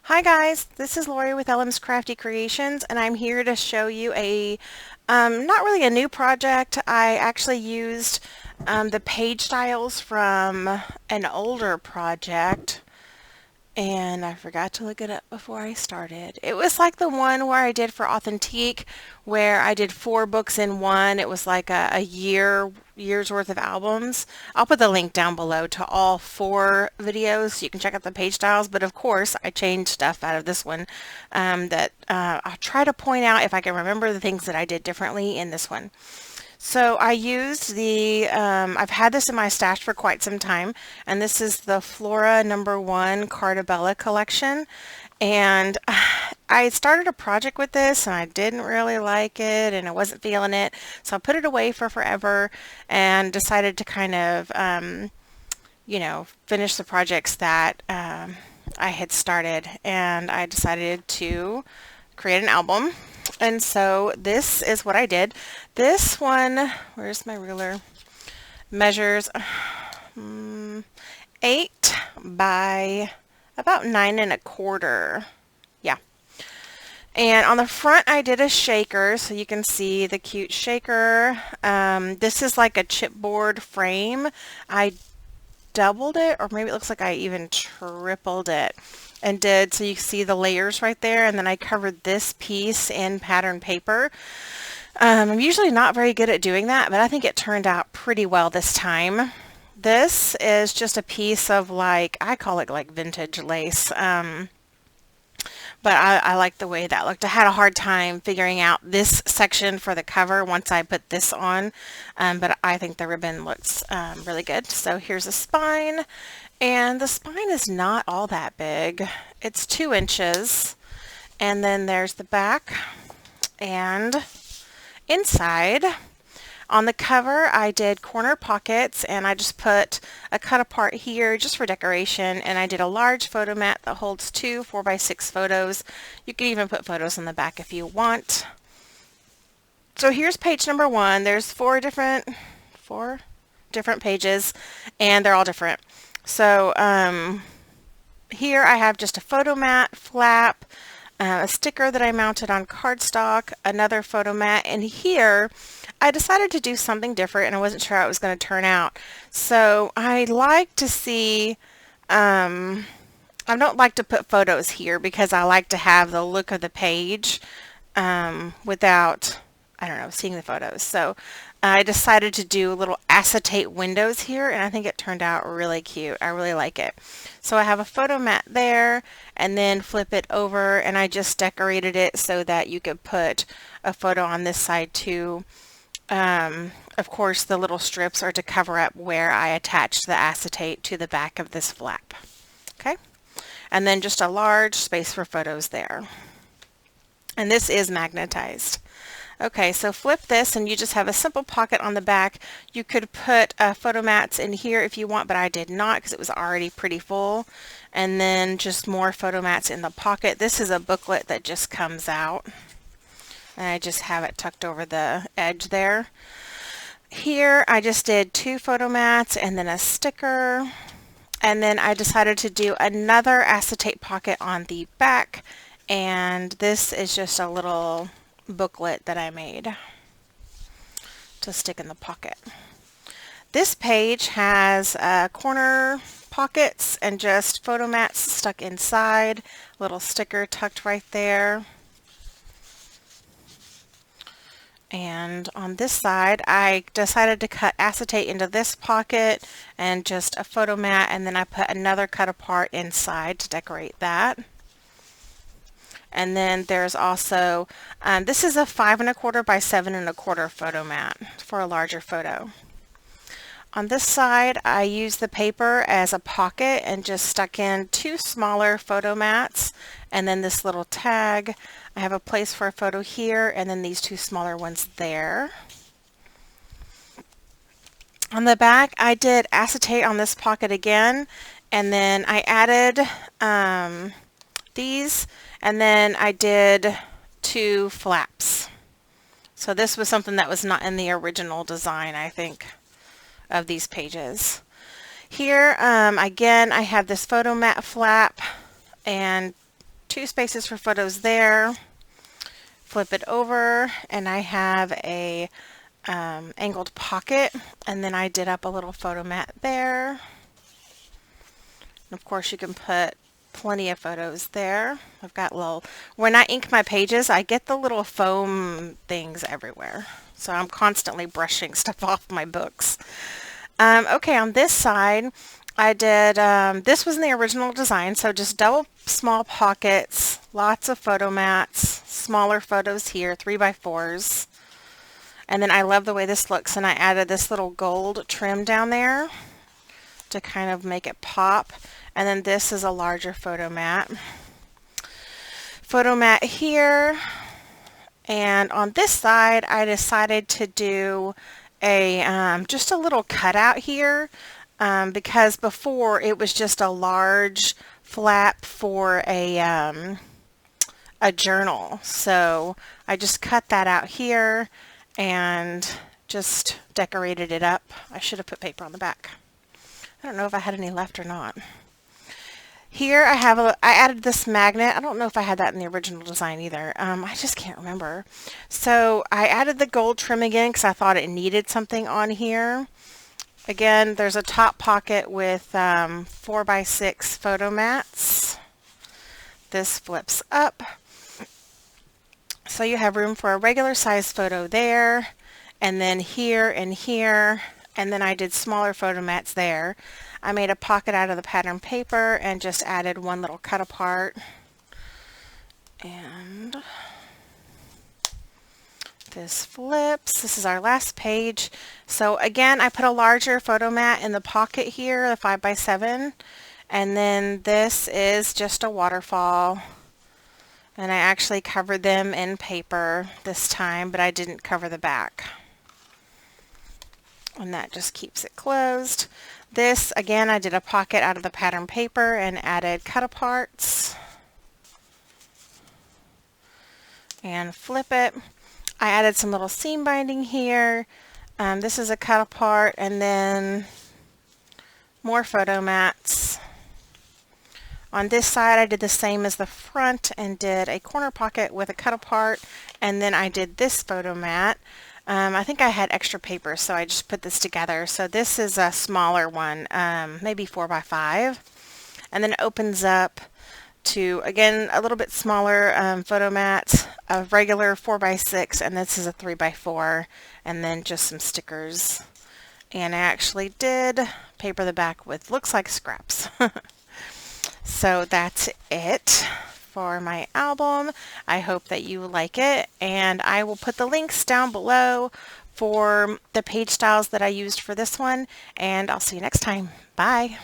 Hi guys, this is Lori with Ellen's Crafty Creations, and I'm here to show you a not really a new project. I actually used the page styles from an older project, and I forgot to look it up before I started. It was like the one where I did for Authentique, where I did 4 books in one. It was like a year's worth of albums. I'll put the link down below to all 4 videos so you can check out the page styles. But of course, I changed stuff out of this one that I'll try to point out if I can remember the things that I did differently in this one. So I used I've had this in my stash for quite some time, and this is the Flora #1 Cartabella collection. And I started a project with this, and I didn't really like it, and I wasn't feeling it. So I put it away for forever and decided to kind of, finish the projects that I had started. And I decided to create an album. And so this is what I did. This one, where's my ruler? Measures 8 by about 9 1/4. Yeah. And on the front I did a shaker, so you can see the cute shaker. This is like a chipboard frame. I doubled it, or maybe it looks like I even tripled it and did, so you see the layers right there, and then I covered this piece in pattern paper. I'm usually not very good at doing that, but I think it turned out pretty well this time. This is just a piece of, like, I call it like vintage lace, but I like the way that looked. I had a hard time figuring out this section for the cover once I put this on, but I think the ribbon looks really good. So here's a spine, and the spine is not all that big. It's 2 inches, and then there's the back and inside. On the cover, I did corner pockets, and I just put a cut apart here just for decoration, and I did a large photo mat that holds 2 4x6 photos. You can even put photos on the back if you want. So here's page #1. There's four different pages, and they're all different. So here I have just a photo mat, flap, a sticker that I mounted on cardstock, another photo mat, and here I decided to do something different, and I wasn't sure how it was going to turn out. So I like to see, I don't like to put photos here because I like to have the look of the page without, I don't know, seeing the photos. So I decided to do little acetate windows here, and I think it turned out really cute. I really like it. So I have a photo mat there, and then flip it over, and I just decorated it so that you could put a photo on this side too. Of course, the little strips are to cover up where I attached the acetate to the back of this flap. Okay, and then just a large space for photos there. And this is magnetized. Okay, so flip this and you just have a simple pocket on the back. You could put photo mats in here if you want, but I did not because it was already pretty full. And then just more photo mats in the pocket. This is a booklet that just comes out, and I just have it tucked over the edge there. Here I just did 2 photo mats and then a sticker, and then I decided to do another acetate pocket on the back, and this is just a little booklet that I made to stick in the pocket. This page has corner pockets and just photo mats stuck inside, little sticker tucked right there. And on this side, I decided to cut acetate into this pocket and just a photo mat, and then I put another cut apart inside to decorate that. And then there's also, this is a 5 1/4 by 7 1/4 photo mat for a larger photo. On this side, I used the paper as a pocket and just stuck in 2 smaller photo mats, and then this little tag. I have a place for a photo here, and then these 2 smaller ones there. On the back, I did acetate on this pocket again, and then I added these, and then I did 2 flaps. So this was something that was not in the original design, I think, of these pages. Here, again, I have this photo mat flap, and 2 spaces for photos there. Flip it over and I have a angled pocket, and then I did up a little photo mat there. And of course you can put plenty of photos there. I've got when I ink my pages, I get the little foam things everywhere. So I'm constantly brushing stuff off my books. Okay, on this side, I did, this was in the original design, so just double small pockets, lots of photo mats, smaller photos here, 3x4s. And then I love the way this looks, and I added this little gold trim down there to kind of make it pop. And then this is a larger photo mat. Photo mat here. And on this side, I decided to do a just a little cutout here because before it was just a large flap for a journal. So I just cut that out here and just decorated it up. I should have put paper on the back. I don't know if I had any left or not. Here I added this magnet. I don't know if I had that in the original design either. I just can't remember. So I added the gold trim again because I thought it needed something on here. Again, there's a top pocket with 4x6 photo mats. This flips up. So you have room for a regular size photo there, and then here and here, and then I did smaller photo mats there. I made a pocket out of the pattern paper and just added one little cut apart. And this flips. This is our last page. So again, I put a larger photo mat in the pocket here, the 5x7, and then this is just a waterfall. And I actually covered them in paper this time, but I didn't cover the back. And that just keeps it closed. This, again, I did a pocket out of the pattern paper and added cut-aparts. And flip it. I added some little seam binding here. This is a cut-apart, and then more photo mats. On this side, I did the same as the front and did a corner pocket with a cut-apart, and then I did this photo mat. I think I had extra paper, so I just put this together. So this is a smaller one, maybe 4x5, and then it opens up to, again, a little bit smaller photo mat, a regular 4x6, and this is a 3x4, and then just some stickers. And I actually did paper the back with, looks like scraps. So that's it for my album. I hope that you like it, and I will put the links down below for the page styles that I used for this one, and I'll see you next time. Bye.